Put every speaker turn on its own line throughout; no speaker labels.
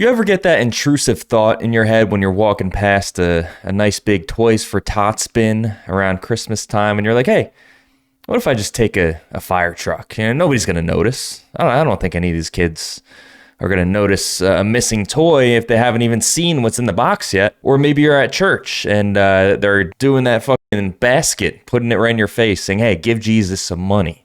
You ever get that intrusive thought in your head when you're walking past a nice big Toys for Tots bin around Christmas time and you're like, hey, what if I just take a fire truck? You know, nobody's going to notice. I don't think any of these kids are going to notice a missing toy if they haven't even seen what's in the box yet. Or maybe you're at church and they're doing that fucking basket, putting it right in your face, saying, hey, give Jesus some money.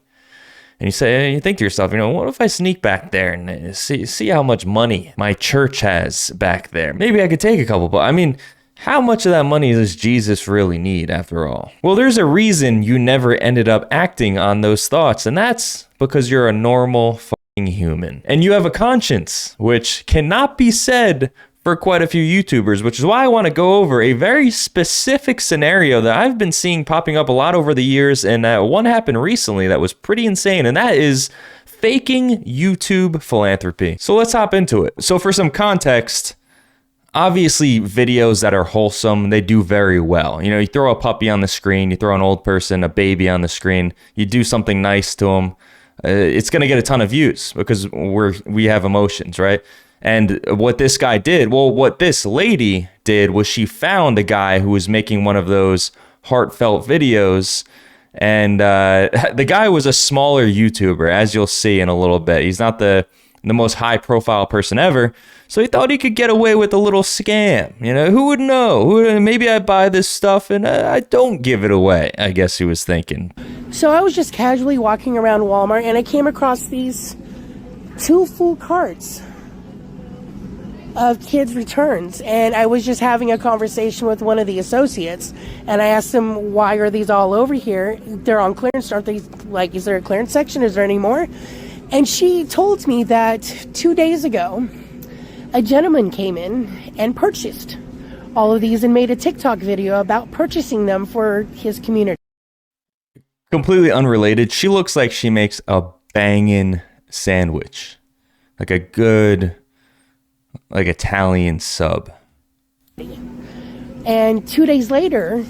And you think to yourself, you know, what if I sneak back there and see how much money my church has back there? Maybe I could take a couple, but I mean, how much of that money does Jesus really need after all? Well, there's a reason you never ended up acting on those thoughts, and that's because you're a normal fucking human. And you have a conscience, which cannot be said for quite a few YouTubers, which is why I want to go over a very specific scenario that I've been seeing popping up a lot over the years, and one happened recently that was pretty insane, and that is faking YouTube philanthropy. So let's hop into it. So for some context, obviously videos that are wholesome, they do very well. You know, you throw a puppy on the screen, you throw an old person, a baby on the screen, you do something nice to them, it's going to get a ton of views because we have emotions, right? And what this guy did, well, what this lady did was she found a guy who was making one of those heartfelt videos. And the guy was a smaller YouTuber, as you'll see in a little bit. He's not the most high profile person ever. So he thought he could get away with a little scam. You know, who would know? Maybe I buy this stuff and I don't give it away, I guess he was thinking.
So I was just casually walking around Walmart and I came across these 2 full carts of kids' returns, and I was just having a conversation with one of the associates, and I asked them, why are these all over here? They're on clearance. Aren't they, like, is there a clearance section? Is there any more? And she told me that 2 days ago, a gentleman came in and purchased all of these and made a TikTok video about purchasing them for his community.
Completely unrelated, she looks like she makes a banging sandwich. Like a good, like, Italian sub.
And 2 days later,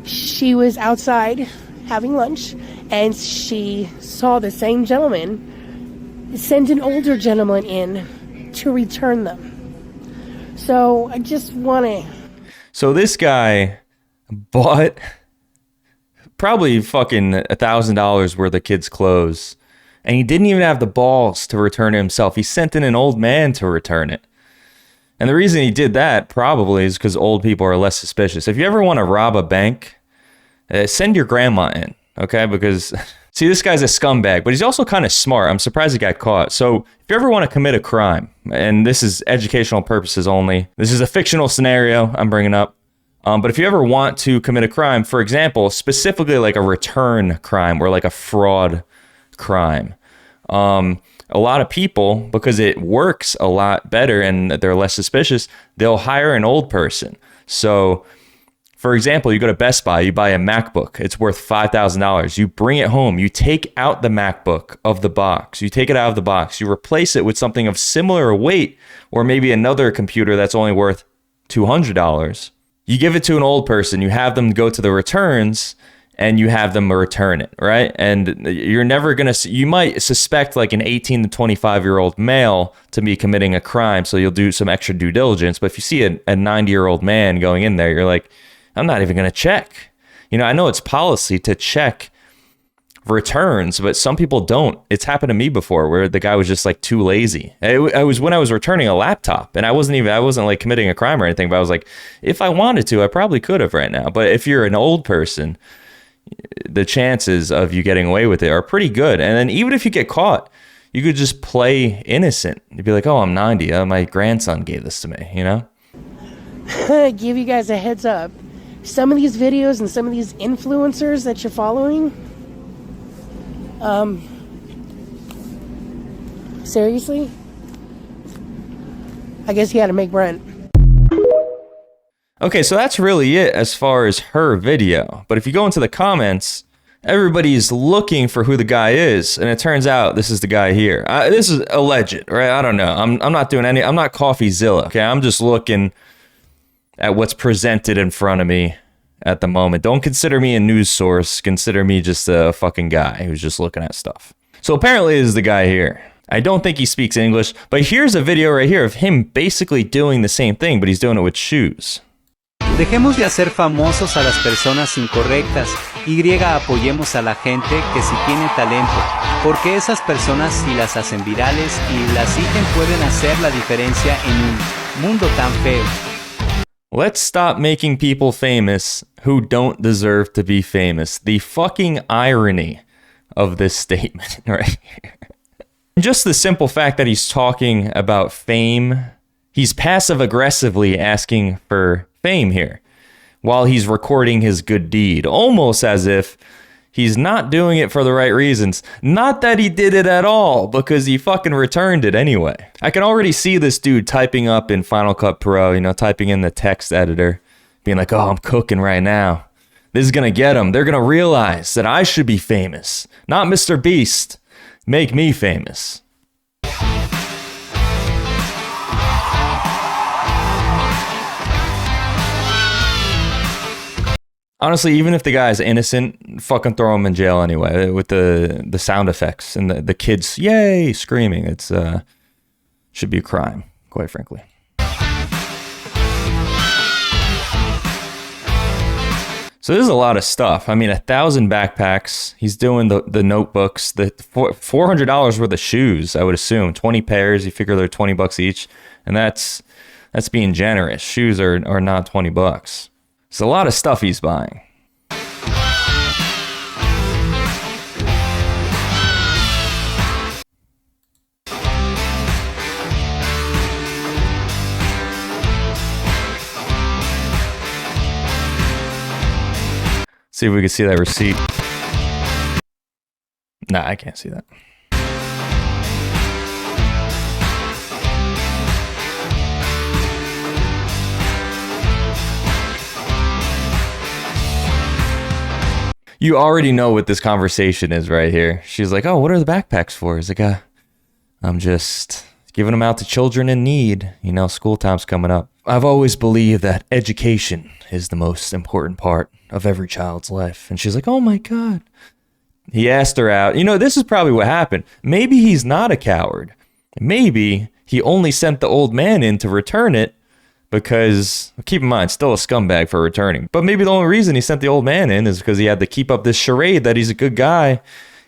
she was outside having lunch, and she saw the same gentleman send an older gentleman in to return them. So I just want to...
So this guy bought probably fucking $1,000 worth of kids' clothes, and he didn't even have the balls to return it himself. He sent in an old man to return it. And the reason he did that probably is because old people are less suspicious. If you ever want to rob a bank, send your grandma in, okay? Because, see, this guy's a scumbag, but he's also kind of smart. I'm surprised he got caught. So if you ever want to commit a crime, and this is educational purposes only, this is a fictional scenario I'm bringing up, but if you ever want to commit a crime, for example, specifically like a return crime or like a fraud crime, a lot of people, because it works a lot better and they're less suspicious, they'll hire an old person. So, for example, you go to Best Buy, you buy a MacBook, it's worth $5,000. You bring it home, you take out the MacBook of the box, you take it out of the box, you replace it with something of similar weight, or maybe another computer that's only worth $200. You give it to an old person, you have them go to the returns, and you have them return it, right? And you're never going to... You might suspect like an 18 to 25-year-old male to be committing a crime, so you'll do some extra due diligence. But if you see a 90-year-old man going in there, you're like, I'm not even going to check. You know, I know it's policy to check returns, but some people don't. It's happened to me before where the guy was just like too lazy. It was when I was returning a laptop, and I wasn't like committing a crime or anything, but I was like, if I wanted to, I probably could have right now. But if you're an old person, the chances of you getting away with it are pretty good. And then even if you get caught, you could just play innocent. You'd be like, oh, I'm 90. My grandson gave this to me, you know?
Give you guys a heads up. Some of these videos and some of these influencers that you're following, seriously? I guess you had to make rent.
Okay, so that's really it as far as her video. But if you go into the comments, everybody's looking for who the guy is, and it turns out this is the guy here. This is alleged, right? I don't know. I'm not doing I'm not CoffeeZilla, okay? I'm just looking at what's presented in front of me at the moment. Don't consider me a news source. Consider me just a fucking guy who's just looking at stuff. So apparently this is the guy here. I don't think he speaks English, but here's a video right here of him basically doing the same thing, but he's doing it with shoes.
Dejemos de hacer famosos a las personas incorrectas. Apoyemos a la gente que sí tiene talento, porque esas personas si las hacen virales y las siguen pueden hacer la diferencia en un mundo tan feo.
Let's stop making people famous who don't deserve to be famous. The fucking irony of this statement right here. Just the simple fact that he's talking about fame, he's passive aggressively asking for fame here while he's recording his good deed, almost as if he's not doing it for the right reasons. Not that he did it at all, because he fucking returned it anyway. I can already see this dude typing up in Final Cut Pro, you know, typing in the text editor, being like, oh, I'm cooking right now. This is gonna get them. They're gonna realize that I should be famous, not Mr. Beast. Make me famous. Honestly, even if the guy's innocent, fucking throw him in jail anyway with the sound effects and the kids, yay, screaming. It's should be a crime, quite frankly. So there's a lot of stuff. I mean, 1,000 backpacks. He's doing the notebooks, the $400 worth of shoes, I would assume. 20 pairs, you figure they're $20 each. And that's being generous. Shoes are not 20 bucks. It's a lot of stuff he's buying. See if we can see that receipt. Nah, I can't see that. You already know what this conversation is right here. She's like, oh, what are the backpacks for? He's like, I'm just giving them out to children in need. You know, school time's coming up. I've always believed that education is the most important part of every child's life. And she's like, oh my God. He asked her out. You know, this is probably what happened. Maybe he's not a coward. Maybe he only sent the old man in to return it because, keep in mind, still a scumbag for returning. But maybe the only reason he sent the old man in is because he had to keep up this charade that he's a good guy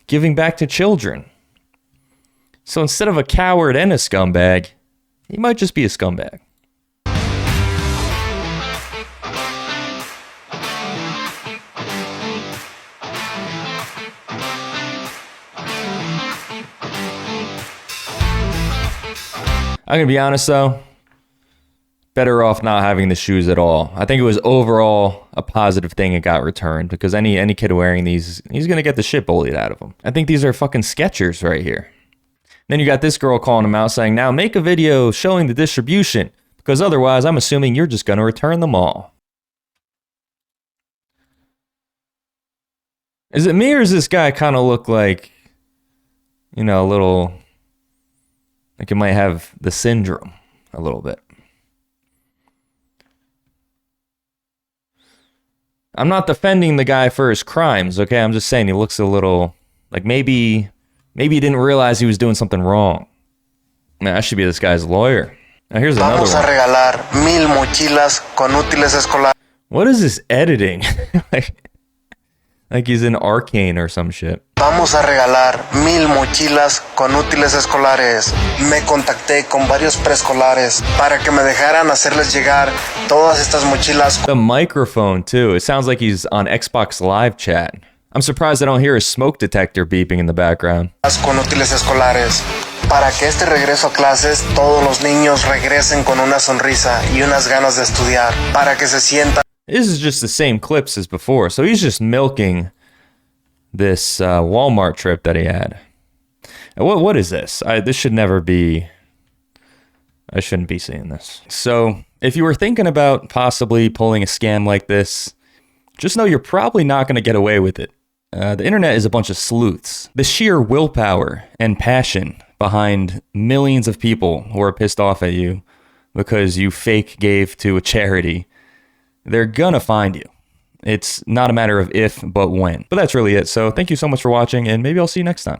giving back to children. So instead of a coward and a scumbag, he might just be a scumbag. I'm going to be honest though, better off not having the shoes at all. I think it was overall a positive thing it got returned because any kid wearing these, he's going to get the shit bullied out of him. I think these are fucking Skechers right here. Then you got this girl calling him out saying, now make a video showing the distribution because otherwise I'm assuming you're just going to return them all. Is it me or does this guy kind of look like, you know, a little, like he might have the syndrome a little bit? I'm not defending the guy for his crimes, okay? I'm just saying he looks a little like maybe he didn't realize he was doing something wrong. Man, I should be this guy's lawyer. Now here's another
Vamos a regalar 1,000 mochilas con útiles escolares.
What is this editing? like he's in Arcane or some shit.
Vamos a regalar 1,000 mochilas con útiles escolares. Me contacté con varios preescolares para que me dejaran hacerles llegar todas estas mochilas.
The microphone too. It sounds like he's on Xbox Live chat. I'm surprised I don't hear a smoke detector beeping in the background.
Con útiles escolares. Para que este regreso a clases todos los niños regresen con una sonrisa y unas ganas de estudiar. Para que se sientan.
This is just the same clips as before. So he's just milking this Walmart trip that he had. And what is this? This should never be. I shouldn't be seeing this. So if you were thinking about possibly pulling a scam like this, just know you're probably not going to get away with it. The internet is a bunch of sleuths. The sheer willpower and passion behind millions of people who are pissed off at you because you fake gave to a charity, they're gonna find you. It's not a matter of if, but when. But that's really it. So thank you so much for watching, and maybe I'll see you next time.